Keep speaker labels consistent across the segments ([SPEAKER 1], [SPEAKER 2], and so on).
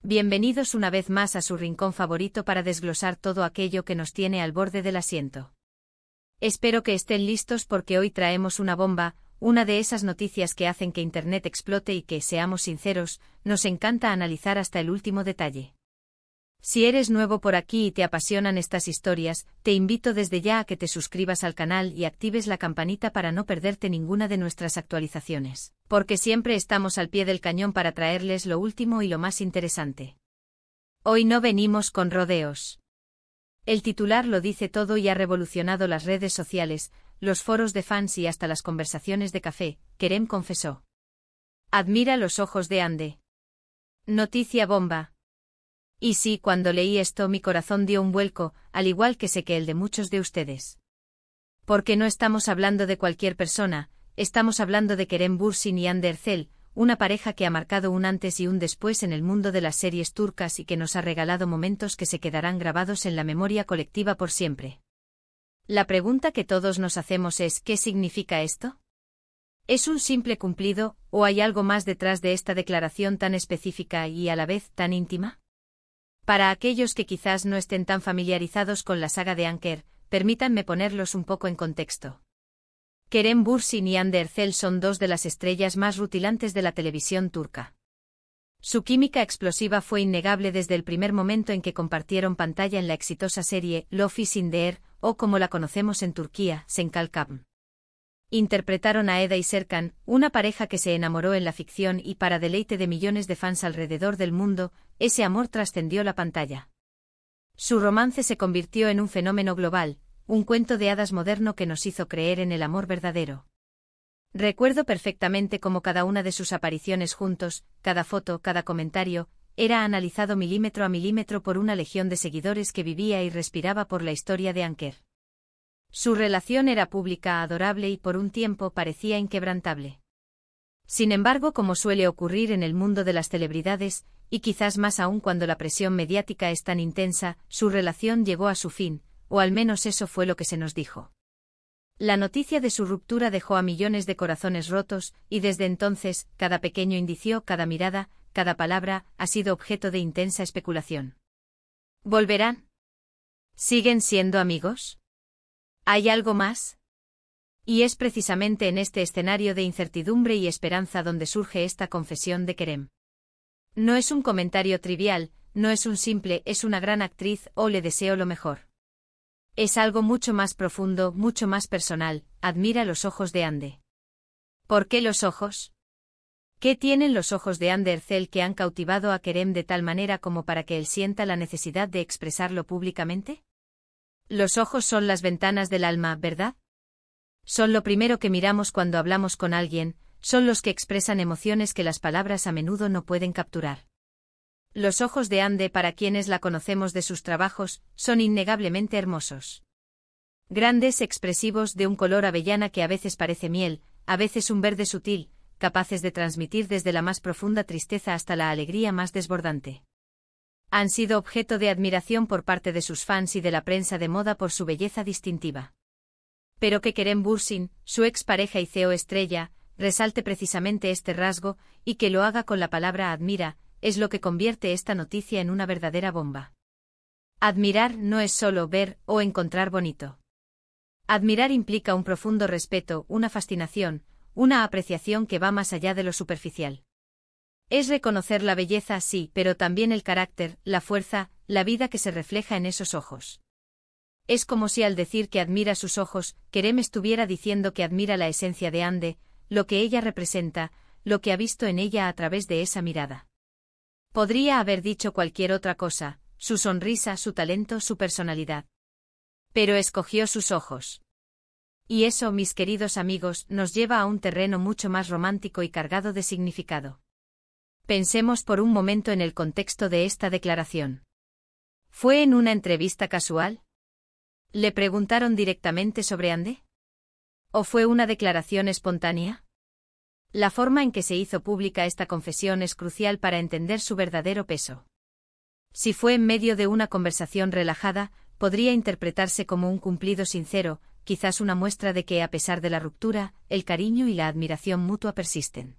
[SPEAKER 1] Bienvenidos una vez más a su rincón favorito para desglosar todo aquello que nos tiene al borde del asiento. Espero que estén listos porque hoy traemos una bomba, una de esas noticias que hacen que Internet explote y que, seamos sinceros, nos encanta analizar hasta el último detalle. Si eres nuevo por aquí y te apasionan estas historias, te invito desde ya a que te suscribas al canal y actives la campanita para no perderte ninguna de nuestras actualizaciones, porque siempre estamos al pie del cañón para traerles lo último y lo más interesante. Hoy no venimos con rodeos. El titular lo dice todo y ha revolucionado las redes sociales, los foros de fans y hasta las conversaciones de café. Kerem confesó. Admira los ojos de Ande. Noticia bomba. Y sí, cuando leí esto mi corazón dio un vuelco, al igual que sé que el de muchos de ustedes. Porque no estamos hablando de cualquier persona, estamos hablando de Kerem Bürsin y Hande Erçel, una pareja que ha marcado un antes y un después en el mundo de las series turcas y que nos ha regalado momentos que se quedarán grabados en la memoria colectiva por siempre. La pregunta que todos nos hacemos es ¿qué significa esto? ¿Es un simple cumplido, o hay algo más detrás de esta declaración tan específica y a la vez tan íntima? Para aquellos que quizás no estén tan familiarizados con la saga de Anker, permítanme ponerlos un poco en contexto. Kerem Bürsin y Hande Erçel son dos de las estrellas más rutilantes de la televisión turca. Su química explosiva fue innegable desde el primer momento en que compartieron pantalla en la exitosa serie Love is in the Air, o como la conocemos en Turquía, Senkal Kapm. Interpretaron a Eda y Serkan, una pareja que se enamoró en la ficción y para deleite de millones de fans alrededor del mundo, ese amor trascendió la pantalla. Su romance se convirtió en un fenómeno global, un cuento de hadas moderno que nos hizo creer en el amor verdadero. Recuerdo perfectamente cómo cada una de sus apariciones juntos, cada foto, cada comentario, era analizado milímetro a milímetro por una legión de seguidores que vivía y respiraba por la historia de Anker. Su relación era pública, adorable y por un tiempo parecía inquebrantable. Sin embargo, como suele ocurrir en el mundo de las celebridades, y quizás más aún cuando la presión mediática es tan intensa, su relación llegó a su fin, o al menos eso fue lo que se nos dijo. La noticia de su ruptura dejó a millones de corazones rotos, y desde entonces, cada pequeño indicio, cada mirada, cada palabra, ha sido objeto de intensa especulación. ¿Volverán? ¿Siguen siendo amigos? ¿Hay algo más? Y es precisamente en este escenario de incertidumbre y esperanza donde surge esta confesión de Kerem. No es un comentario trivial, no es un simple «es una gran actriz» o «le deseo lo mejor». Es algo mucho más profundo, mucho más personal. Admira los ojos de Hande. ¿Por qué los ojos? ¿Qué tienen los ojos de Hande Erçel que han cautivado a Kerem de tal manera como para que él sienta la necesidad de expresarlo públicamente? Los ojos son las ventanas del alma, ¿verdad? Son lo primero que miramos cuando hablamos con alguien, son los que expresan emociones que las palabras a menudo no pueden capturar. Los ojos de Hande, para quienes la conocemos de sus trabajos, son innegablemente hermosos. Grandes, expresivos, de un color avellana que a veces parece miel, a veces un verde sutil, capaces de transmitir desde la más profunda tristeza hasta la alegría más desbordante. Han sido objeto de admiración por parte de sus fans y de la prensa de moda por su belleza distintiva. Pero que Kerem Bürsin, su expareja y CEO estrella, resalte precisamente este rasgo, y que lo haga con la palabra admira, es lo que convierte esta noticia en una verdadera bomba. Admirar no es solo ver o encontrar bonito. Admirar implica un profundo respeto, una fascinación, una apreciación que va más allá de lo superficial. Es reconocer la belleza, sí, pero también el carácter, la fuerza, la vida que se refleja en esos ojos. Es como si al decir que admira sus ojos, Kerem estuviera diciendo que admira la esencia de Hande, lo que ella representa, lo que ha visto en ella a través de esa mirada. Podría haber dicho cualquier otra cosa, su sonrisa, su talento, su personalidad. Pero escogió sus ojos. Y eso, mis queridos amigos, nos lleva a un terreno mucho más romántico y cargado de significado. Pensemos por un momento en el contexto de esta declaración. ¿Fue en una entrevista casual? ¿Le preguntaron directamente sobre Hande? ¿O fue una declaración espontánea? La forma en que se hizo pública esta confesión es crucial para entender su verdadero peso. Si fue en medio de una conversación relajada, podría interpretarse como un cumplido sincero, quizás una muestra de que a pesar de la ruptura, el cariño y la admiración mutua persisten.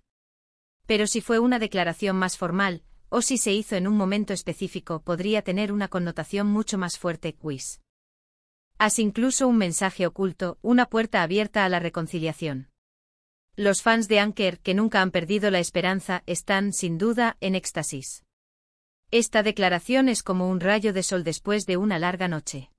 [SPEAKER 1] Pero si fue una declaración más formal, o si se hizo en un momento específico, podría tener una connotación mucho más fuerte. Quiz. Has incluso un mensaje oculto, una puerta abierta a la reconciliación. Los fans de Anker, que nunca han perdido la esperanza, están, sin duda, en éxtasis. Esta declaración es como un rayo de sol después de una larga noche.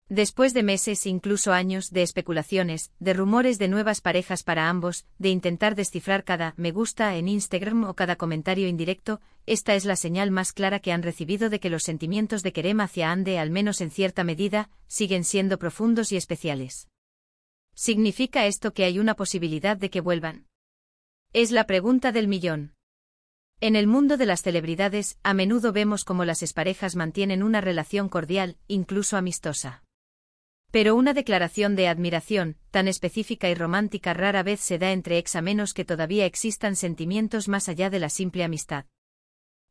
[SPEAKER 1] Después de meses, incluso años, de especulaciones, de rumores de nuevas parejas para ambos, de intentar descifrar cada me gusta en Instagram o cada comentario indirecto, esta es la señal más clara que han recibido de que los sentimientos de Kerem hacia Hande, al menos en cierta medida, siguen siendo profundos y especiales. ¿Significa esto que hay una posibilidad de que vuelvan? Es la pregunta del millón. En el mundo de las celebridades, a menudo vemos cómo las exparejas mantienen una relación cordial, incluso amistosa. Pero una declaración de admiración, tan específica y romántica, rara vez se da entre ex, a menos que todavía existan sentimientos más allá de la simple amistad.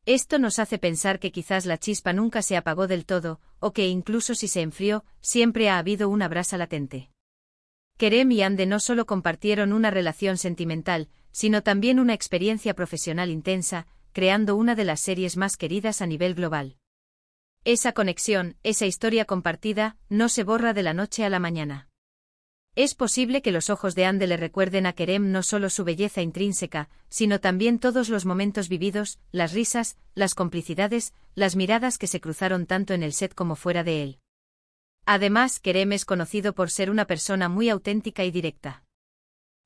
[SPEAKER 1] Esto nos hace pensar que quizás la chispa nunca se apagó del todo, o que incluso si se enfrió, siempre ha habido una brasa latente. Kerem y Hande no solo compartieron una relación sentimental, sino también una experiencia profesional intensa, creando una de las series más queridas a nivel global. Esa conexión, esa historia compartida, no se borra de la noche a la mañana. Es posible que los ojos de Hande le recuerden a Kerem no solo su belleza intrínseca, sino también todos los momentos vividos, las risas, las complicidades, las miradas que se cruzaron tanto en el set como fuera de él. Además, Kerem es conocido por ser una persona muy auténtica y directa.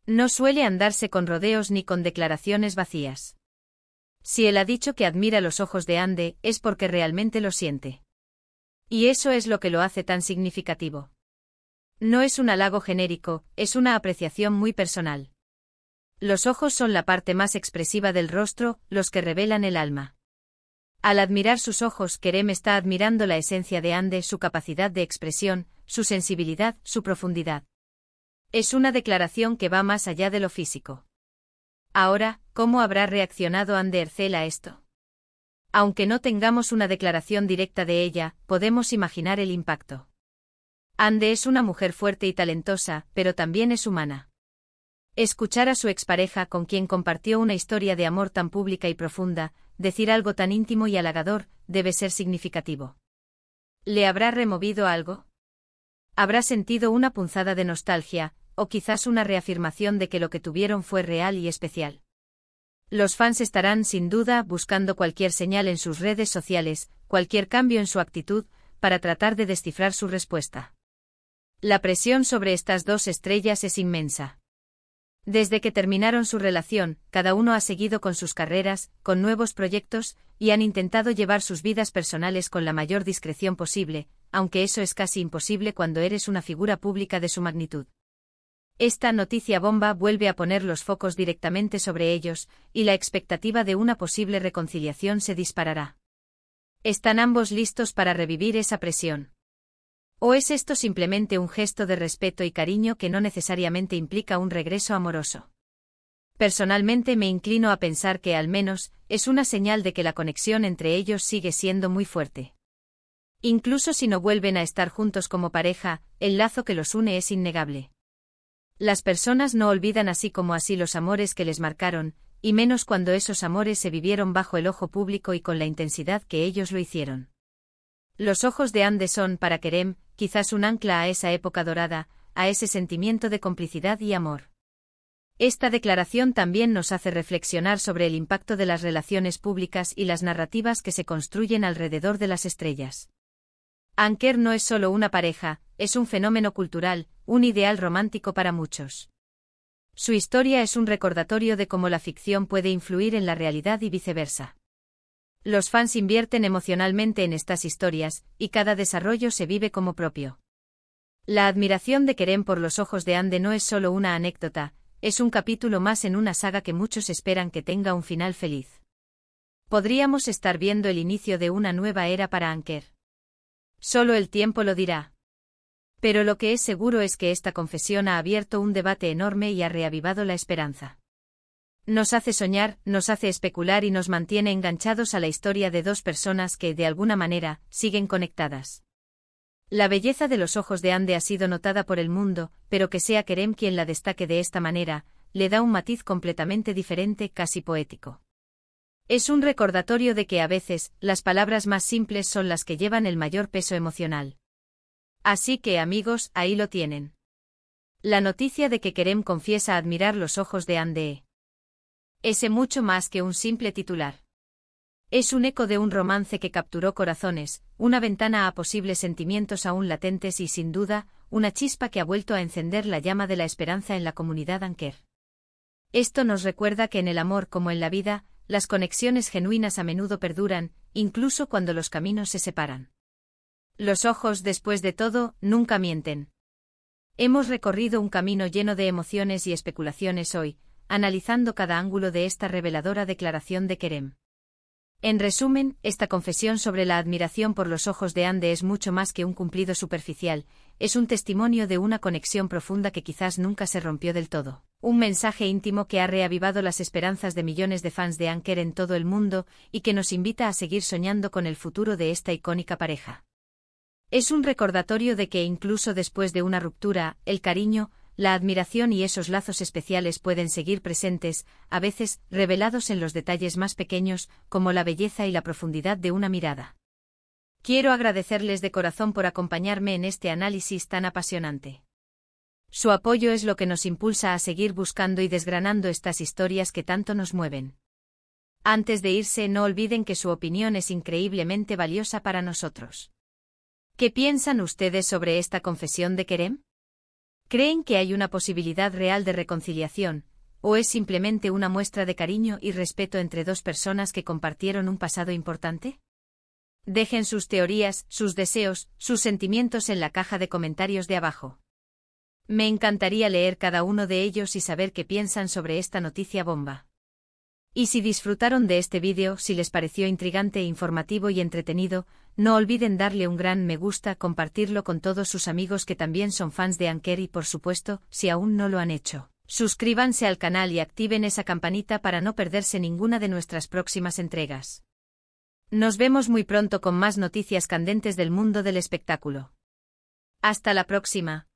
[SPEAKER 1] No suele andarse con rodeos ni con declaraciones vacías. Si él ha dicho que admira los ojos de Hande, es porque realmente lo siente. Y eso es lo que lo hace tan significativo. No es un halago genérico, es una apreciación muy personal. Los ojos son la parte más expresiva del rostro, los que revelan el alma. Al admirar sus ojos, Kerem está admirando la esencia de Hande, su capacidad de expresión, su sensibilidad, su profundidad. Es una declaración que va más allá de lo físico. Ahora, ¿cómo habrá reaccionado Hande Erçel a esto? Aunque no tengamos una declaración directa de ella, podemos imaginar el impacto. Hande es una mujer fuerte y talentosa, pero también es humana. Escuchar a su expareja, con quien compartió una historia de amor tan pública y profunda, decir algo tan íntimo y halagador, debe ser significativo. ¿Le habrá removido algo? ¿Habrá sentido una punzada de nostalgia, o quizás una reafirmación de que lo que tuvieron fue real y especial? Los fans estarán, sin duda, buscando cualquier señal en sus redes sociales, cualquier cambio en su actitud, para tratar de descifrar su respuesta. La presión sobre estas dos estrellas es inmensa. Desde que terminaron su relación, cada uno ha seguido con sus carreras, con nuevos proyectos, y han intentado llevar sus vidas personales con la mayor discreción posible, aunque eso es casi imposible cuando eres una figura pública de su magnitud. Esta noticia bomba vuelve a poner los focos directamente sobre ellos, y la expectativa de una posible reconciliación se disparará. ¿Están ambos listos para revivir esa presión? ¿O es esto simplemente un gesto de respeto y cariño que no necesariamente implica un regreso amoroso? Personalmente me inclino a pensar que al menos, es una señal de que la conexión entre ellos sigue siendo muy fuerte. Incluso si no vuelven a estar juntos como pareja, el lazo que los une es innegable. Las personas no olvidan así como así los amores que les marcaron, y menos cuando esos amores se vivieron bajo el ojo público y con la intensidad que ellos lo hicieron. Los ojos de Hande son, para Kerem, quizás un ancla a esa época dorada, a ese sentimiento de complicidad y amor. Esta declaración también nos hace reflexionar sobre el impacto de las relaciones públicas y las narrativas que se construyen alrededor de las estrellas. Anker no es solo una pareja, es un fenómeno cultural, un ideal romántico para muchos. Su historia es un recordatorio de cómo la ficción puede influir en la realidad y viceversa. Los fans invierten emocionalmente en estas historias, y cada desarrollo se vive como propio. La admiración de Kerem por los ojos de Hande no es solo una anécdota, es un capítulo más en una saga que muchos esperan que tenga un final feliz. Podríamos estar viendo el inicio de una nueva era para Anker. Solo el tiempo lo dirá. Pero lo que es seguro es que esta confesión ha abierto un debate enorme y ha reavivado la esperanza. Nos hace soñar, nos hace especular y nos mantiene enganchados a la historia de dos personas que, de alguna manera, siguen conectadas. La belleza de los ojos de Hande ha sido notada por el mundo, pero que sea Kerem quien la destaque de esta manera, le da un matiz completamente diferente, casi poético. Es un recordatorio de que a veces, las palabras más simples son las que llevan el mayor peso emocional. Así que, amigos, ahí lo tienen. La noticia de que Kerem confiesa admirar los ojos de Anne. Es mucho más que un simple titular. Es un eco de un romance que capturó corazones, una ventana a posibles sentimientos aún latentes y, sin duda, una chispa que ha vuelto a encender la llama de la esperanza en la comunidad Anker. Esto nos recuerda que en el amor como en la vida, las conexiones genuinas a menudo perduran, incluso cuando los caminos se separan. Los ojos, después de todo, nunca mienten. Hemos recorrido un camino lleno de emociones y especulaciones hoy, analizando cada ángulo de esta reveladora declaración de Kerem. En resumen, esta confesión sobre la admiración por los ojos de Anne es mucho más que un cumplido superficial, es un testimonio de una conexión profunda que quizás nunca se rompió del todo. Un mensaje íntimo que ha reavivado las esperanzas de millones de fans de Anker en todo el mundo y que nos invita a seguir soñando con el futuro de esta icónica pareja. Es un recordatorio de que incluso después de una ruptura, el cariño, la admiración y esos lazos especiales pueden seguir presentes, a veces revelados en los detalles más pequeños, como la belleza y la profundidad de una mirada. Quiero agradecerles de corazón por acompañarme en este análisis tan apasionante. Su apoyo es lo que nos impulsa a seguir buscando y desgranando estas historias que tanto nos mueven. Antes de irse, no olviden que su opinión es increíblemente valiosa para nosotros. ¿Qué piensan ustedes sobre esta confesión de Kerem? ¿Creen que hay una posibilidad real de reconciliación, o es simplemente una muestra de cariño y respeto entre dos personas que compartieron un pasado importante? Dejen sus teorías, sus deseos, sus sentimientos en la caja de comentarios de abajo. Me encantaría leer cada uno de ellos y saber qué piensan sobre esta noticia bomba. Y si disfrutaron de este vídeo, si les pareció intrigante, informativo y entretenido, no olviden darle un gran me gusta, compartirlo con todos sus amigos que también son fans de Anker y por supuesto, si aún no lo han hecho, suscríbanse al canal y activen esa campanita para no perderse ninguna de nuestras próximas entregas. Nos vemos muy pronto con más noticias candentes del mundo del espectáculo. Hasta la próxima.